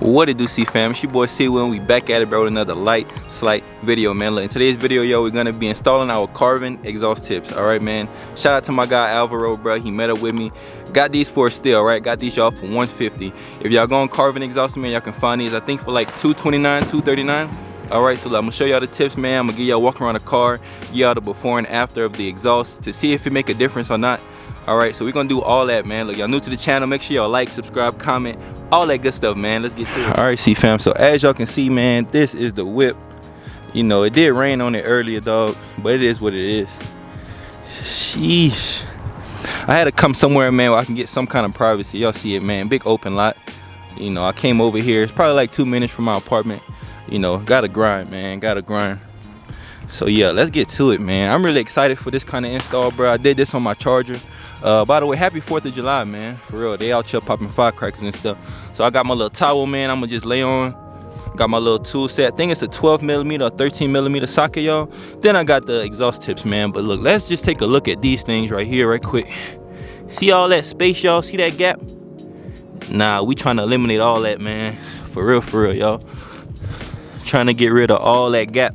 What it do, CEEFAM? It's your boy CEEFAM. We back at it, bro, with another slight video, man. Look, in today's video, yo, we're gonna be installing our Carven exhaust tips. All right, man. Shout out to my guy Alvaro, bro. He met up with me. Got these for a steal, right? Got these y'all for $150. If y'all going Carven exhaust, man, y'all can find these. I think for like $229, $239. All right, so I'm gonna show y'all the tips, man. I'm gonna give y'all walk around the car, give y'all the before and after of the exhaust to see if it make a difference or not. All right, so we're gonna do all that, man. Look, y'all new to the channel, make sure y'all like, subscribe, comment, all that good stuff, man. Let's get to it. All right, CEEFAM, so as y'all can see, man, this is the whip. You know, it did rain on it earlier, dog, but it is what it is. Sheesh. I had to come somewhere, man, where I can get some kind of privacy. Y'all see it, man, big open lot. You know, I came over here. It's probably like 2 minutes from my apartment. You know, gotta grind, man, gotta grind. So yeah, let's get to it, man. I'm really excited for this kind of install, bro. I did this on my Charger. By the way, happy 4th of July, man. For real, they out here popping firecrackers and stuff. So I got my little towel, man. I'm gonna just lay on. Got my little tool set. I think it's a 12mm or 13mm socket, y'all. Then I got the exhaust tips, man. But look, let's just take a look at these things right here, right quick. See all that space, y'all? See that gap? Nah, we trying to eliminate all that, man. For real, y'all. Trying to get rid of all that gap.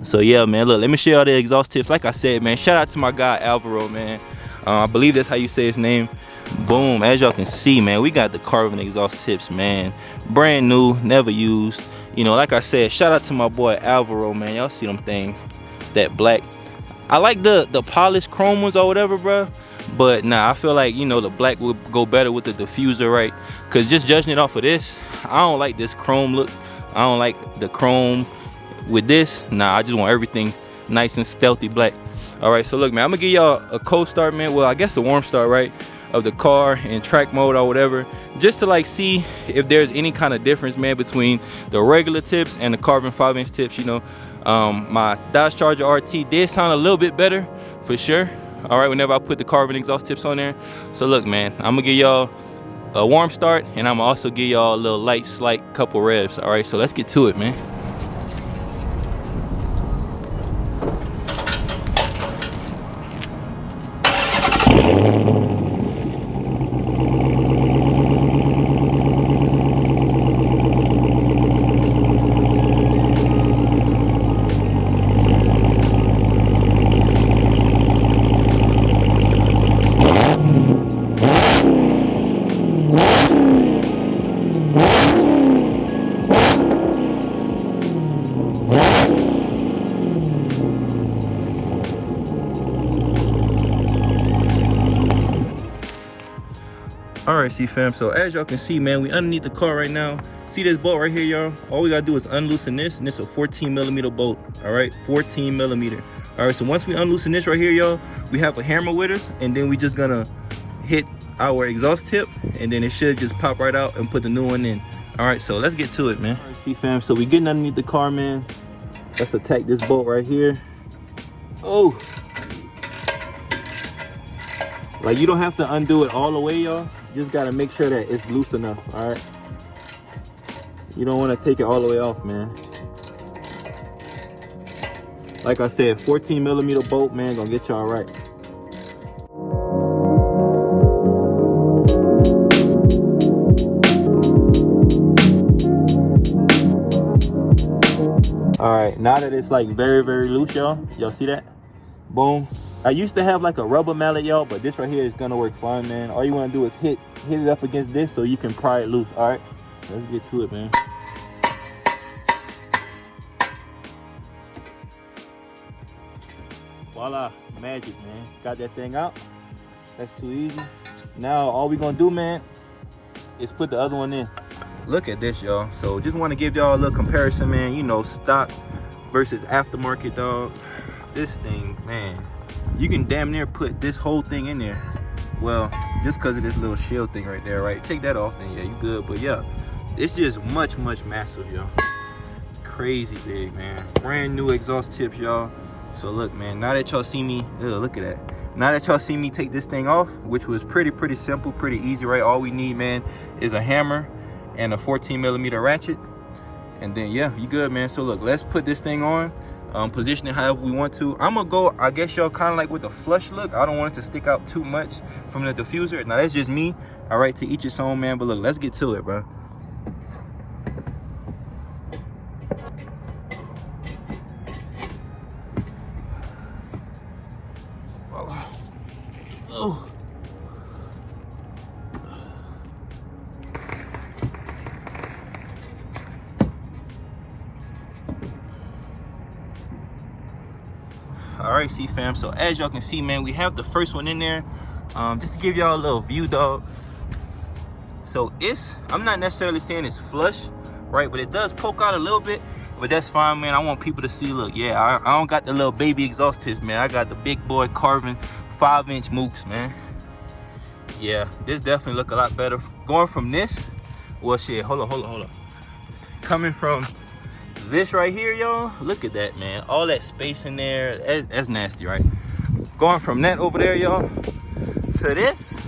So yeah, man, look, let me show y'all the exhaust tips. Like I said, man, shout out to my guy Alvaro, man. I believe that's how you say his name. Boom, as y'all can see, man, we got the Carven exhaust tips, man. Brand new, never used. You know, like I said, shout out to my boy Alvaro, man. Y'all see them things, that black. I like the polished chrome ones or whatever, bro. But nah, I feel like, you know, the black would go better with the diffuser, right? Because just judging it off of this, I don't like this chrome look. I don't like the chrome with this. Nah, I just want everything nice and stealthy black. All right, so look, man, I'm gonna give y'all a cold start, man. Well, I guess a warm start, right, of the car in track mode or whatever, just to like see if there's any kind of difference, man, between the regular tips and the Carven 5-inch tips. You know, my Dodge Charger RT did sound a little bit better for sure. All right, whenever I put the Carven exhaust tips on there. So look, man, I'm gonna give y'all a warm start, and I'm gonna also give y'all a little slight couple revs. All right, so let's get to it, man. All right, CEEFAM, so as y'all can see, man, we underneath the car right now. See this bolt right here, y'all? All we gotta do is unloosen this, and it's a 14mm bolt. All right, 14mm. All right, so once we unloosen this right here, y'all, we have a hammer with us, and then we just gonna hit our exhaust tip, and then it should just pop right out and put the new one in. All right, so let's get to it, man. All right, CEEFAM, so we getting underneath the car, man. Let's attack this bolt right here. Oh, like, you don't have to undo it all the way, y'all. Just gotta make sure that it's loose enough. All right, you don't want to take it all the way off, man. Like I said, 14mm bolt, man, gonna get y'all right. All right, now that it's like very loose, y'all see that? Boom. I used to have like a rubber mallet, y'all, but this right here is gonna work fine, man. All you want to do is hit it up against this so you can pry it loose. All right, let's get to it, man. Voila, magic, man. Got that thing out. That's too easy. Now all we gonna do, man, is put the other one in. Look at this, y'all. So just want to give y'all a little comparison, man. You know, stock versus aftermarket, dog. This thing, man, you can damn near put this whole thing in there. Well, just because of this little shield thing right there, right? Take that off, then yeah, you good. But yeah, it's just much massive, y'all. Crazy big, man. Brand new exhaust tips, y'all. So look, man, now that y'all see me, look at that. Now that y'all see me take this thing off, which was pretty simple, pretty easy, right? All we need, man, is a hammer and a 14mm ratchet, and then yeah, you good, man. So look, let's put this thing on. Position it however we want to. I'm gonna go, I guess, y'all, kind of like with a flush look. I don't want it to stick out too much from the diffuser. Now that's just me. All right, to each its own, man. But look, let's get to it, bro. All right, CEEFAM. So as y'all can see, man, we have the first one in there. Just to give y'all a little view, dog. So I'm not necessarily saying it's flush, right? But it does poke out a little bit, but that's fine, man. I want people to see, look, yeah, I don't got the little baby exhaust tips, man. I got the big boy Carven 5-inch mooks, man. Yeah, this definitely look a lot better. Going from this, well, shit, hold on. Coming from this right here, y'all, look at that, man. All that space in there, that's nasty, right? Going from that over there, y'all, to this,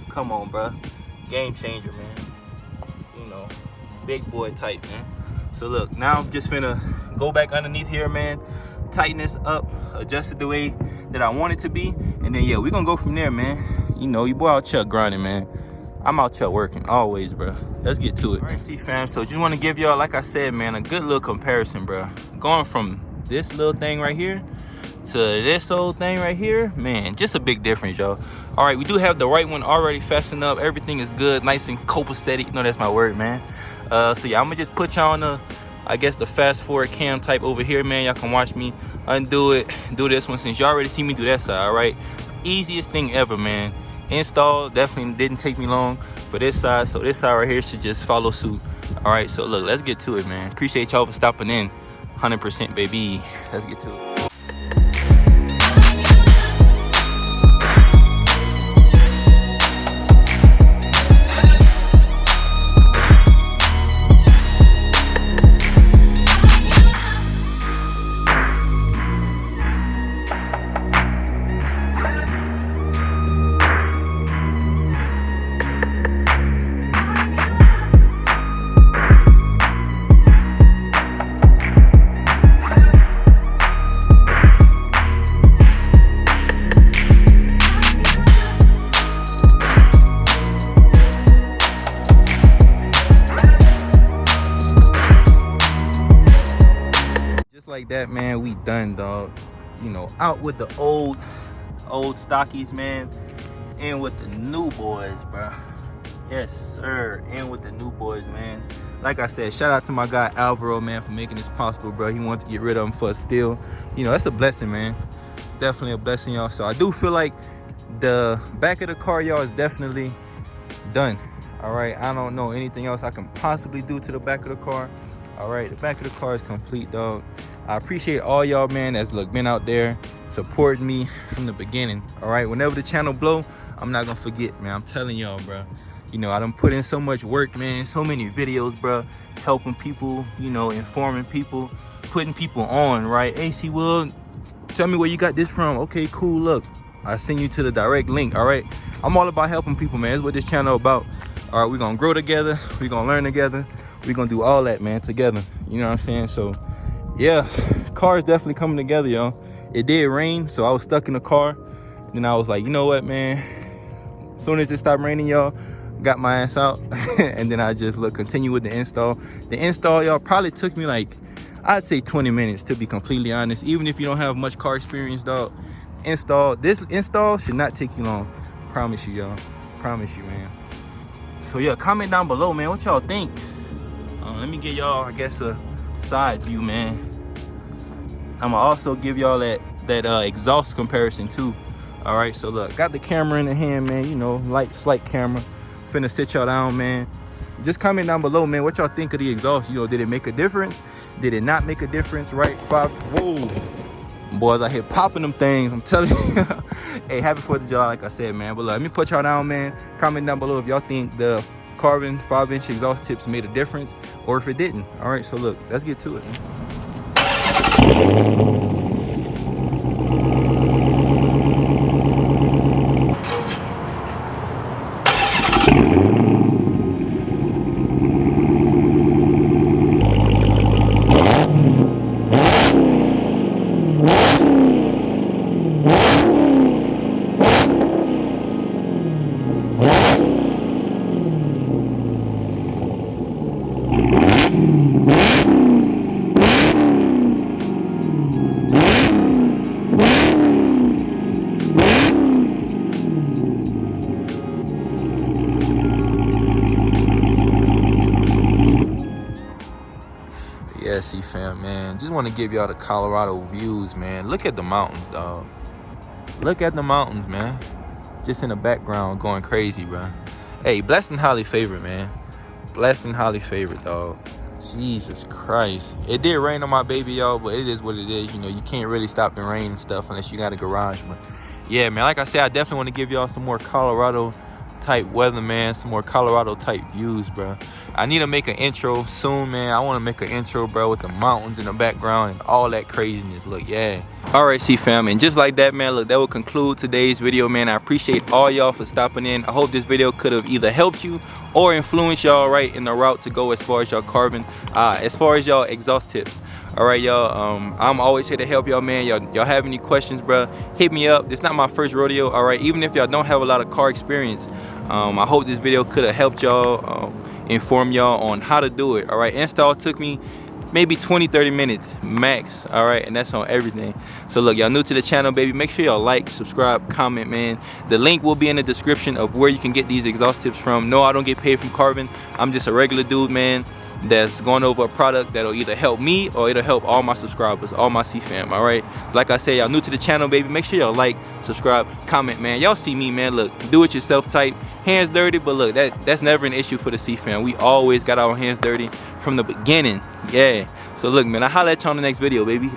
come on, bro. Game changer, man. You know, big boy type, man. So look, now I'm just finna go back underneath here, man. Tighten this up, adjust it the way that I want it to be, and then yeah, we're gonna go from there, man. You know, your boy out here grinding, man. I'm out here working always, bro. Let's get to it. All right, CEEFAM. So just want to give y'all, like I said, man, a good little comparison, bro. Going from this little thing right here to this old thing right here, man, just a big difference, y'all. All right, we do have the right one already fastened up. Everything is good, nice and copacetic. You know, that's my word, man. So yeah, I'm gonna just put y'all on the, I guess, the fast forward cam type over here, man. Y'all can watch me undo it, do this one, since y'all already see me do that side. All right, easiest thing ever, man. Install definitely didn't take me long for this side, so this side right here should just follow suit. All right, so look, let's get to it, man. Appreciate y'all for stopping in. 100%, baby. Let's get to it. Like that, man, we done, dog. You know, out with the old stockies, man, and with the new boys, bro. Yes, sir, and with the new boys, man. Like I said, shout out to my guy Alvaro, man, for making this possible, bro. He wanted to get rid of them for still. You know, that's a blessing, man. Definitely a blessing, y'all. So I do feel like the back of the car, y'all, is definitely done. All right, I don't know anything else I can possibly do to the back of the car. All right, the back of the car is complete, dog. I appreciate all y'all, man, that's been out there supporting me from the beginning. All right, whenever the channel blow, I'm not gonna forget, man. I'm telling y'all, bro. You know, I done put in so much work, man. So many videos, bro. Helping people, you know, informing people, putting people on, right? Hey, Will, tell me where you got this from. Okay, cool. Look, I send you to the direct link. All right, I'm all about helping people, man. That's what this channel about. All right, we're gonna grow together. We're gonna learn together. We're gonna do all that, man, together. You know what I'm saying? So yeah, car is definitely coming together, y'all. It did rain, so I was stuck in the car. Then I was like, you know what, man? As soon as it stopped raining, y'all, got my ass out. And then I just continue with the install. The install, y'all, probably took me like, I'd say 20 minutes, to be completely honest. Even if you don't have much car experience, dog, this install should not take you long. Promise you, y'all. Promise you, man. So yeah, comment down below, man, what y'all think. Let me get y'all, I guess, a side view, man. I'm gonna also give y'all that exhaust comparison too. All right, so look, got the camera in the hand, man. You know, slight camera. Finna sit y'all down, man. Just comment down below, man, what y'all think of the exhaust. You know, did it make a difference? Did it not make a difference? Right? Whoa, boys, I hit popping them things. I'm telling you. Hey, happy 4th of July, like I said, man. But look, let me put y'all down, man. Comment down below if y'all think the Carven 5-inch exhaust tips made a difference, or if it didn't. All right, so look, let's get to it, man. Yeah, CEEFAM, man. Just want to give y'all the Colorado views, man. Look at the mountains, dog. Look at the mountains, man. Just in the background going crazy, bro. Hey, blessed and highly favored, man. Blessed and highly favored, dog. Jesus Christ. It did rain on my baby, y'all, but it is what it is. You know, you can't really stop the rain and stuff unless you got a garage. But yeah, man, like I said, I definitely want to give y'all some more Colorado type weather, man. Some more Colorado type views, bro. I need to make an intro soon, man. I want to make an intro, bro, with the mountains in the background and all that craziness. Look, yeah. All right, CEEFAM, and just like that, man, look, that will conclude today's video, man. I appreciate all y'all for stopping in. I hope this video could have either helped you or influenced y'all right in the route to go as far as y'all carving, as far as y'all exhaust tips. All right, y'all, I'm always here to help y'all, man. Y'all have any questions, bro, hit me up. This not my first rodeo. All right, even if y'all don't have a lot of car experience, I hope this video could have helped y'all, inform y'all on how to do it. All right, install took me maybe 20-30 minutes max. All right, and that's on everything. So look, y'all new to the channel, baby, make sure y'all like, subscribe, comment, man. The link will be in the description of where you can get these exhaust tips from. No, I don't get paid from Carven. I'm just a regular dude, man, that's going over a product that'll either help me or it'll help all my subscribers, all my CEEFAM. All right, so like I said, y'all new to the channel, baby, make sure y'all like, subscribe, comment, man. Y'all see me, man, look, do it yourself type, hands dirty, but look, that's never an issue for the CEEFAM. We always got our hands dirty from the beginning. Yeah, so look, man, I'll holler at you on the next video, baby.